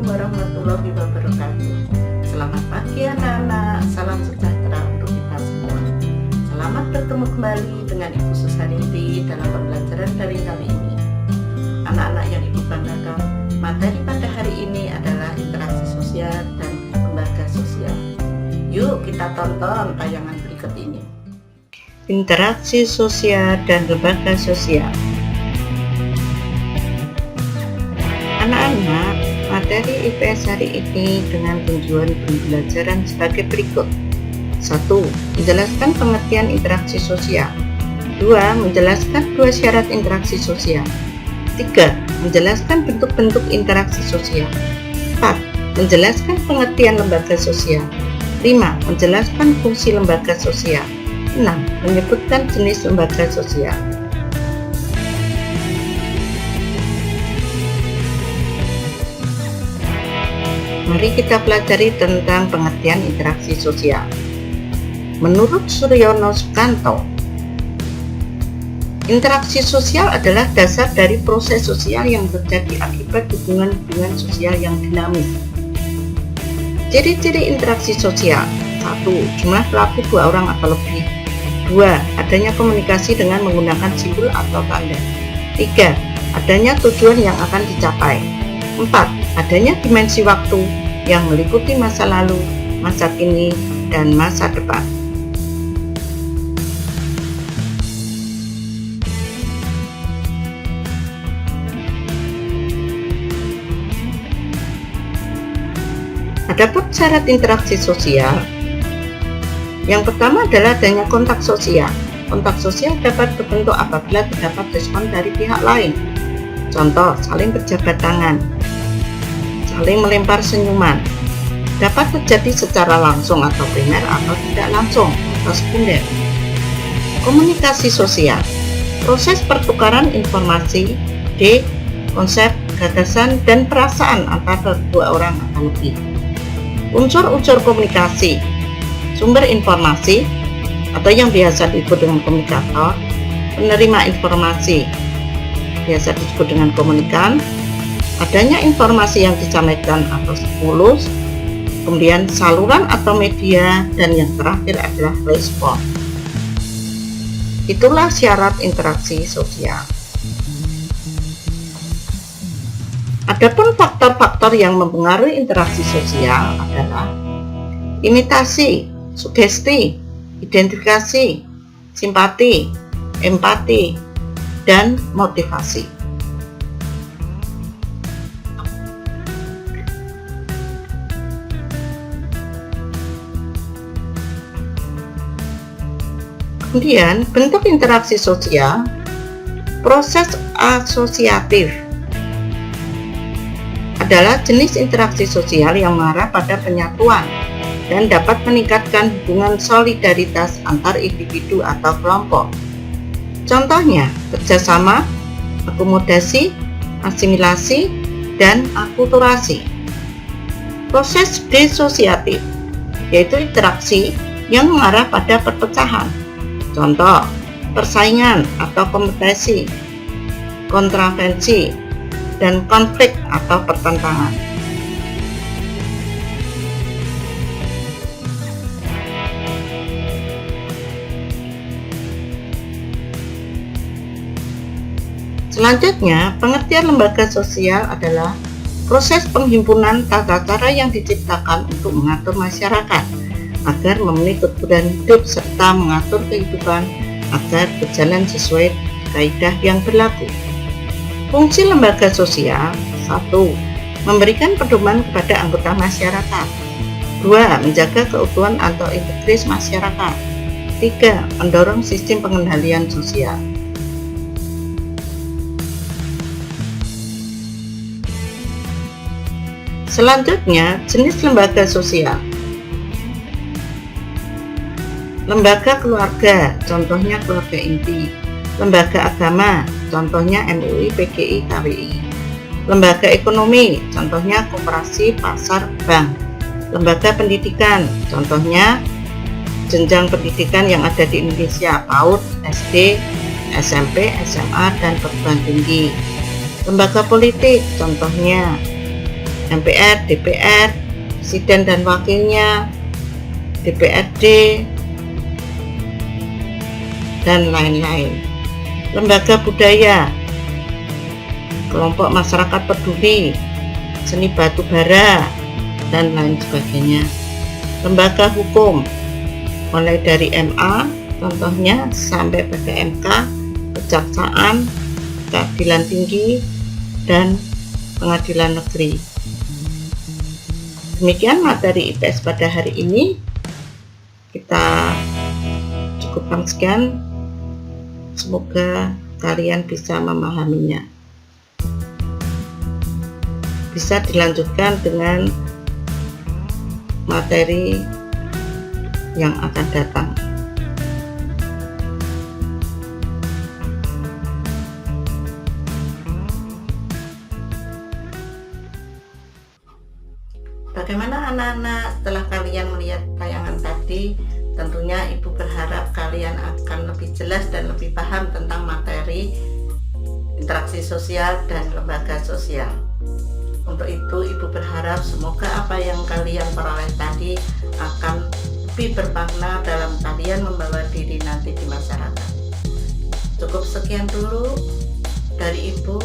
Assalamualaikum warahmatullahi wabarakatuh. Selamat pagi anak-anak, salam sejahtera untuk kita semua. Selamat bertemu kembali dengan Ibu Susarinti dalam pembelajaran daring kali ini. Anak-anak yang Ibu banggakan, materi pada hari ini adalah interaksi sosial dan lembaga sosial. Yuk kita tonton tayangan berikut ini. Interaksi sosial dan lembaga sosial. Anak-anak, materi IPS hari ini dengan tujuan pembelajaran sebagai berikut. 1. Menjelaskan pengertian interaksi sosial. 2. Menjelaskan 2 syarat interaksi sosial. 3. Menjelaskan bentuk-bentuk interaksi sosial. 4. Menjelaskan pengertian lembaga sosial. 5. Menjelaskan fungsi lembaga sosial. 6. Menyebutkan jenis lembaga sosial. Mari kita pelajari tentang pengertian interaksi sosial. Menurut Suryono Sukanto, interaksi sosial adalah dasar dari proses sosial yang terjadi akibat hubungan-hubungan sosial yang dinamis. Ciri-ciri interaksi sosial: 1. Jumlah pelaku 2 orang atau lebih. 2. Adanya komunikasi dengan menggunakan simbol atau tanda. 3. Adanya tujuan yang akan dicapai. 4. Adanya dimensi waktu yang meliputi masa lalu, masa kini, dan masa depan. Adapun syarat interaksi sosial, yang pertama adalah adanya kontak sosial. Kontak sosial dapat terbentuk apabila terdapat respon dari pihak lain. Contoh, saling berjabat tangan, saling melempar senyuman. Dapat terjadi secara langsung atau primer atau tidak langsung atau sekunder. Komunikasi sosial, proses pertukaran informasi, ide, konsep, gagasan, dan perasaan antara 2 orang atau lebih. Unsur-unsur komunikasi, sumber informasi atau yang biasa disebut dengan komunikator, penerima informasi biasa disebut dengan komunikan, adanya informasi yang disampaikan atau stimulus, kemudian saluran atau media, dan yang terakhir adalah respon. Itulah syarat interaksi sosial. Adapun faktor-faktor yang mempengaruhi interaksi sosial adalah imitasi, sugesti, identifikasi, simpati, empati, dan motivasi. Kemudian, bentuk interaksi sosial, proses asosiatif adalah jenis interaksi sosial yang mengarah pada penyatuan dan dapat meningkatkan hubungan solidaritas antar individu atau kelompok. Contohnya, kerjasama, akomodasi, asimilasi, dan akulturasi. Proses disosiatif, yaitu interaksi yang mengarah pada perpecahan. Contoh, persaingan atau kompetisi, kontravensi, dan konflik atau pertentangan. Selanjutnya, pengertian lembaga sosial adalah proses penghimpunan tata cara yang diciptakan untuk mengatur masyarakat agar memenuhi kebutuhan hidup serta mengatur kehidupan agar berjalan sesuai kaidah yang berlaku. Fungsi lembaga sosial: 1. Memberikan pedoman kepada anggota masyarakat. 2. Menjaga keutuhan atau integritas masyarakat. 3. Mendorong sistem pengendalian sosial. Selanjutnya, jenis lembaga sosial. Lembaga keluarga, contohnya keluarga inti. Lembaga agama, contohnya MUI, PGI, KWI. Lembaga ekonomi, contohnya koperasi, pasar, bank. Lembaga pendidikan, contohnya jenjang pendidikan yang ada di Indonesia, PAUD, SD, SMP, SMA, dan perguruan tinggi. Lembaga politik, contohnya MPR, DPR, Presiden dan Wakilnya, DPRD, dan lain-lain. Lembaga budaya, kelompok masyarakat peduli, seni batu bara, dan lain sebagainya. Lembaga hukum, mulai dari MA, contohnya, sampai pada MK, Kejaksaan, Keadilan Tinggi, dan Pengadilan Negeri. Demikian materi IPS pada hari ini. Kita cukupkan sekian. Semoga kalian bisa memahaminya. Bisa dilanjutkan dengan materi yang akan datang. Bagaimana anak-anak setelah kalian melihat tayangan tadi? Tentunya Ibu berharap kalian akan lebih jelas dan lebih paham tentang materi interaksi sosial dan lembaga sosial. Untuk itu Ibu berharap semoga apa yang kalian peroleh tadi akan lebih bermakna dalam kalian membawa diri nanti di masyarakat. Cukup sekian dulu dari Ibu.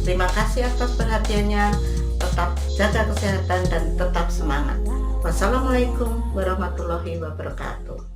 Terima kasih atas perhatiannya. Tetap jaga kesehatan dan tetap semangat. Wassalamualaikum warahmatullahi wabarakatuh.